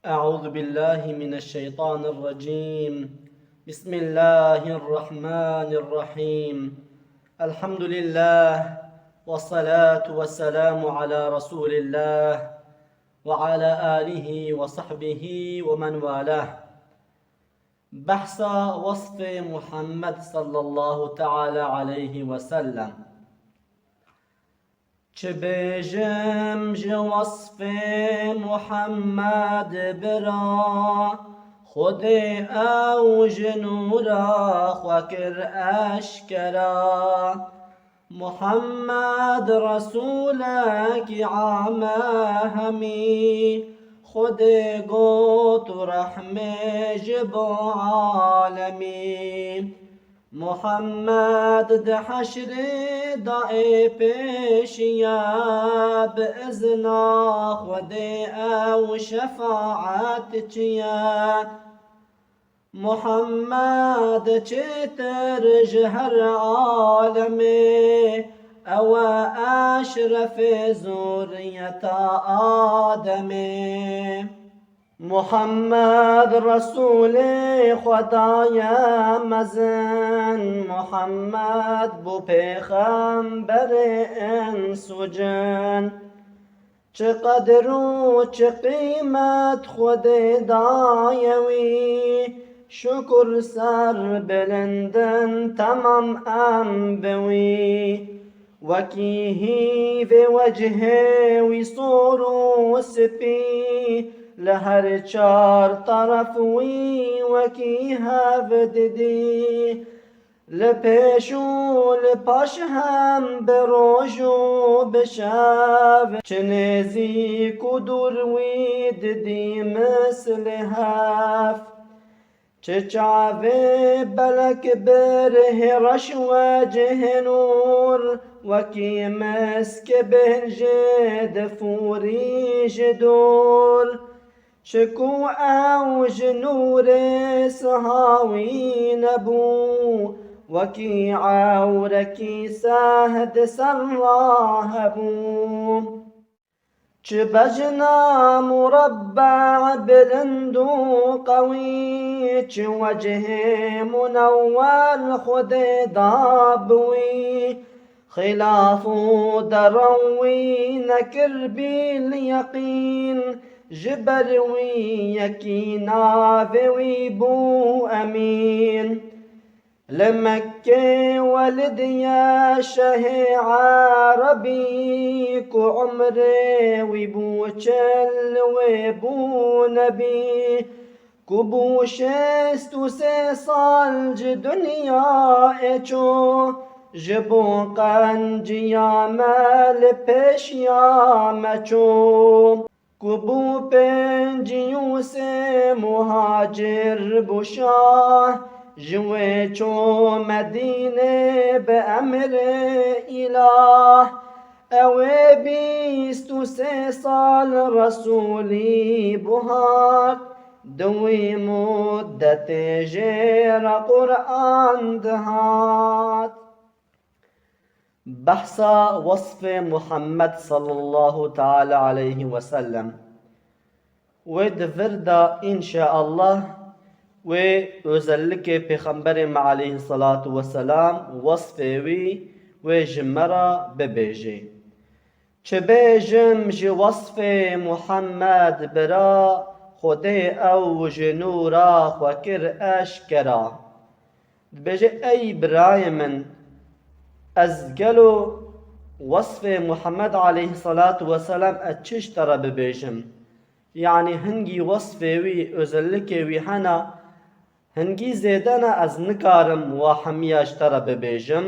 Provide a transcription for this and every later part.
أعوذ بالله من الشيطان الرجيم. بسم الله الرحمن الرحيم. الحمد لله والصلاة والسلام على رسول الله وعلى آله وصحبه ومن والاه. بحث وصف محمد صلى الله تعالى عليه وسلم. چه بیجم ج وصف محمد برا، خود او جنورا خوکر اشکرا. محمد رسولك عام همی، خود گوت رحمه جب عالمی. محمد ده حشر دعی پیشیا، بإذنا خود او شفاعت چیا. محمد چتر جهر عالمي، او اشرف ذرية آدمي. محمد رسول خدای مزن، محمد بو پیغمبر انس و جن. چه قدر و چه قیمت خود دایوی، شکر سر بلندن تمام ام بوی. وکیهی و وجه وی صور و سپی، لهر چار طرف وی وکی هفددی. لپیش و لپاش هم بروج و بشب، چه نزیک و دور وی ددی مثل هف. چه چاوه بلک بره رش وجه نور، وکی مسک بهنج دفوری جدور. شكو اوج نور سهاوي نبو، وكي عوركي سهد سراهبو. بجنا مربع بلندو قوي، وجه منور خد ضابوي. خلاف دروي نكر باليقين، جبروي يكينا بوي بو أمين. لمكة ولد يا شه عربي، كو عمري ويبو چل ويبو نبي. كو بو شست و سه سال ج دنیا اچو، جبو قنجیا مل پیشیا مچو. كبو پنجیو سے مهاجر بشاه، جويچو مدينة بأمر إله. اوه 23 سال رسولي بهار، دوي مدة جير قرآن دهات. بحث وصف محمد صلى الله تعالى عليه وسلم. ودفردا إن شاء الله و özellikle Peygamberim aleyhissalatu vesselam vasfevi ve jmara bebeji. Çebejim ji vasfe Muhammed bera, خده او جنورا خوکر اشکرا. بجه ای برای من از گلو وصف محمد علیه الصلاة والسلام اتشش ترى ببیجم. يعني هنگی وصفه وی özellikle وی هنا هنگی زیدن از نکارم و حمیاش ترى ببیجم،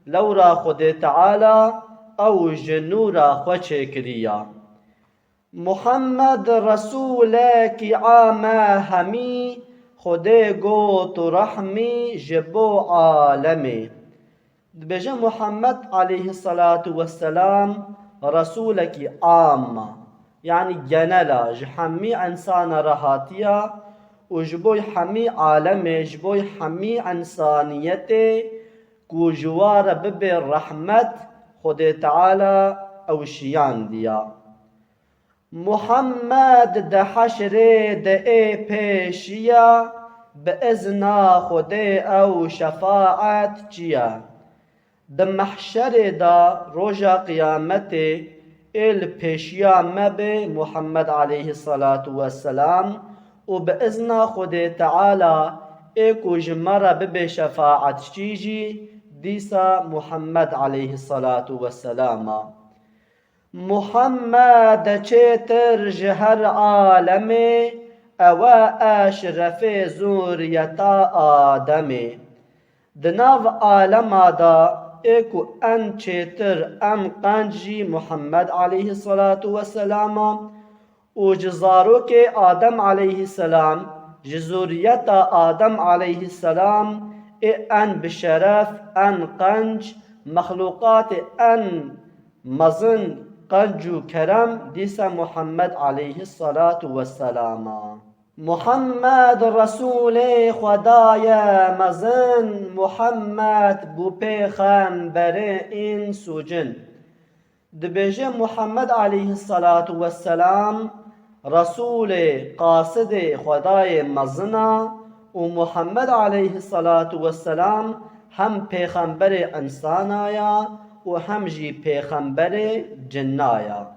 لورا خود تعالی او جنورا خوچه کریا. محمد رسولك عام همی، خده گوت رحمی جبو عالمی. بجا محمد عليه الصلاة والسلام رسولك عام، يعني جنلا جحمي انسان رهاتيا، وجبوي حمي عالمي جبوي حمي انسانيتي، كو جوار ببي الرحمت خد تعالى او شيان ديا. محمد ده حشر ده ای پیشیا بإذن خده او شفاعت چیا ده محشر دا روژا قیامت ال پیشیا مبه محمد عليه الصلاة والسلام و بإذن خده تعالى ایکو جمرة ببه شفاعت چیجی دیسا محمد عليه الصلاة والسلام محمد چتر جهر عالمه او اشرف زوریتا آدمه دناو عالم دا ایکو ان چتر ام قنجی محمد علیه الصلاة والسلام و جزارو که آدم علیه السلام جزوریت آدم علیه السلام ان بشرف ان قنج مخلوقات ان مزن قنج و کرم دیس محمد علیه الصلاة والسلام محمد رسول خدای مزن محمد بو پیغمبر این سوجن دبیجه محمد علیه الصلاة والسلام رسول قاصد خدای مزنا و محمد علیه الصلاة والسلام هم پیغمبر انسان آیا و هم جی پیغمبر جن آیا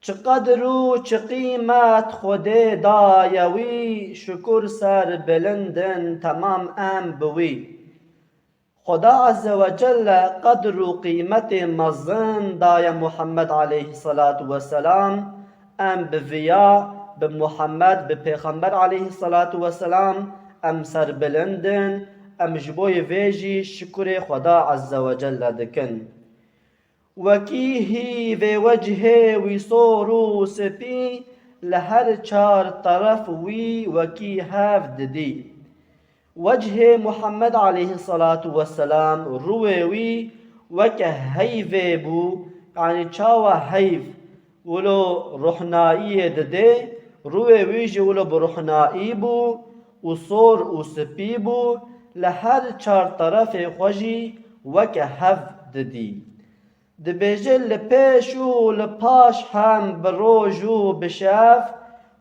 چقدر و چه قیمت خود دایوی شکر سر بلندن تمام ام بوی خدا عز و جل قدر و قیمت مزن دای محمد علیه الصلاة والسلام ام بویا به محمد به پیغمبر علیه الصلاة والسلام ام سر بلندن ام جبوی ویجی شکر خدا عز و جل دکن وکیهی و وجه وی صورو سپی لهر چار طرف وی وکی هفت دی وجه محمد علیه الصلاة والسلام روی وی وکه هیوه بو یعنی چاوه هیو ولو روحنایی دده روی ویجی ولو بروحنایی بو و صور و سپی بو لهر چار طرف خوشی وکه هفت دی دبیجه لپیش و لپاش هم بروج و بشف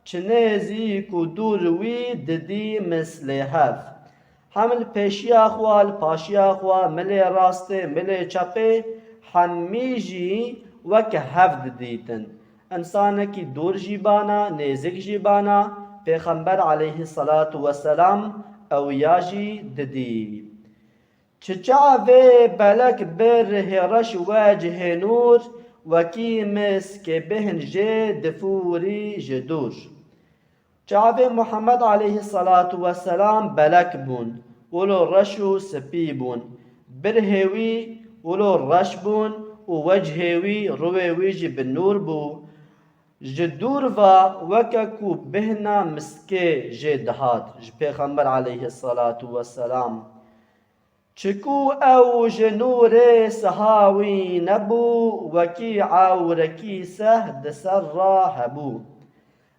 چنزیک و دور وی ددی مثل هف حمل پیشی اخوا لپاشی اخوا ملی راسته ملی چپه همیجی وک هفت دیتن انسانکی دور جیبانا نزک جیبانا پیغمبر علیه الصلاة والسلام او یاجی ددی چچاوه بلک بر هرش وجه نور وکی مس که بهن جه دفوری جدور چاوه محمد علیه الصلاة والسلام بلک بون ولو رشو سپی بون برهوی ولو رش بون و وجهوی روی جی بالنور بو جدور و وککو بهنا مسکه جدهات پیغمبر علیه الصلاة والسلام چکو او جنور سهاوی نبو وکی عورکی سهد سر را هبو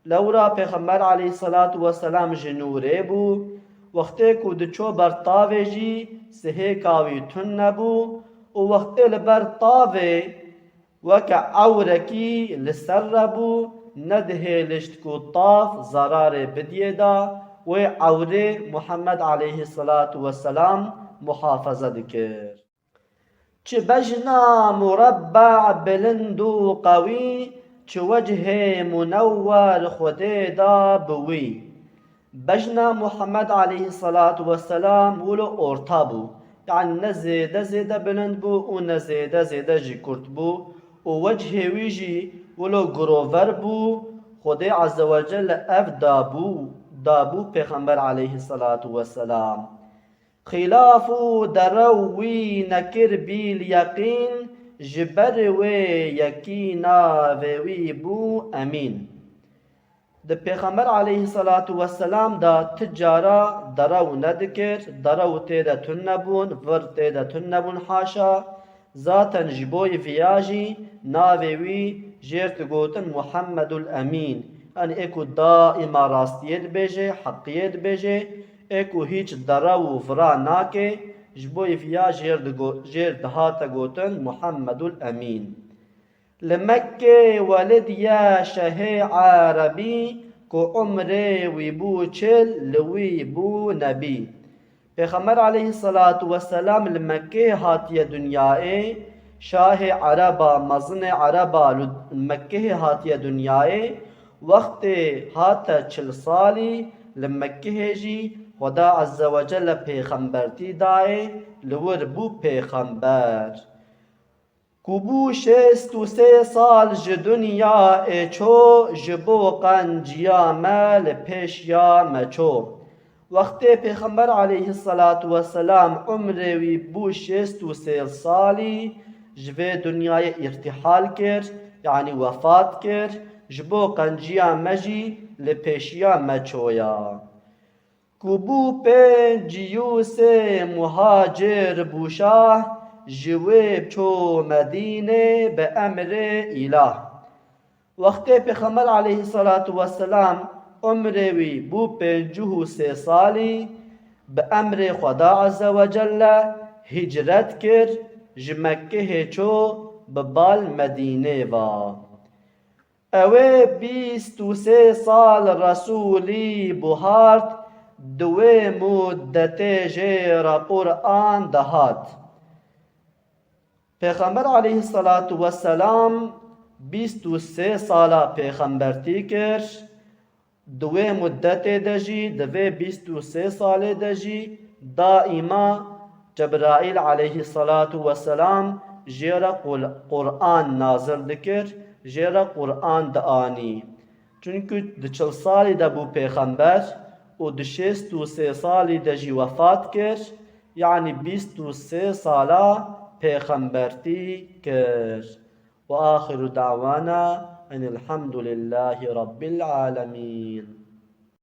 لورا پیغمبر علیه الصلاة والسلام جنوره بو وقتی کو دچو برطاوه جی سهه کاوی تن نبو و وقتی لبرطاوه وکا عورکی لسر بو نده لشت کو طاف ضرار بدیه دا و عوره محمد علیه الصلاة والسلام محافظه دکر چه بجنا مربع بلند و قوی چه وجه منور خود دا بوی بجنا محمد علیه الصلاة والسلام ولو ارتا بو یعنی نزیده زیده بلند بو و نزیده زیده جی کرد بو و وجه ویجی ولو گروور بو خود عز و جل اف دابو پیغمبر علیه الصلاة والسلام خلاف دروی نکر بیل یقین جبر و یقینا وی بو امین د پیغمبر علیه الصلاة والسلام دا تجارا درو ندکر درو تیدا تنبون ور تیدا تنبون حاشا ذاتا جبوی فیاجی ناوی جیرت گوتن محمد الامین ان ایکو دائما راستیت بیجه حقیت بیجه ایکو هیچ درو فرا ناکه جبوی فیا جیر دهاتا گوتن محمد الامین لمكة ولد يا شهي عربي کو عمره وی بو چل لوی بو نبی. پیغمبر علیه الصلاة والسلام لمکه هاتیه دنیای شاه عربا مزن عربا مکه هاتیه دنیای وقت هات 40 سالی لمکه جی خدا عز وجل پیغمبرتی دای لور بو پیغمبر کوبو 63 سال ج دنیا چو جبو قنجیا مل پیشیا مچو. وقت پیغمبر علیه الصلاة والسلام عمر وی بو 63 سالی جوه دنیای ارتحال کرد یعنی وفات کرد جبو قنجیا مجی لپیشیا مچویا. کوبو پنجیوس مهاجر بوشاه جویب چو مدینه به امر اله. وقت پیغمبر علیه الصلاة والسلام عمر وی بو 53 سالی به امر خدا عز وجل هجرت کرد جمکه چو به بال مدینه و اوه 23 سال رسولی بهارت دوی مدت جیر قرآن دهات. پیغمبر علیه الصلاة والسلام 23 سالا پیغمبرتی کرد دوی مدت دجی دوی 23 سال دجی دائما جبرائیل علیه الصلاة والسلام جیر قرآن نازل دکر جیر قرآن دانی چونکه 40 سالی ده بو پیغمبر و 63 سالی دجی وفات کرد یعنی 23 سالا پیغمبرتی کرد. و آخر دعوانا ان الحمد لله رب العالمین.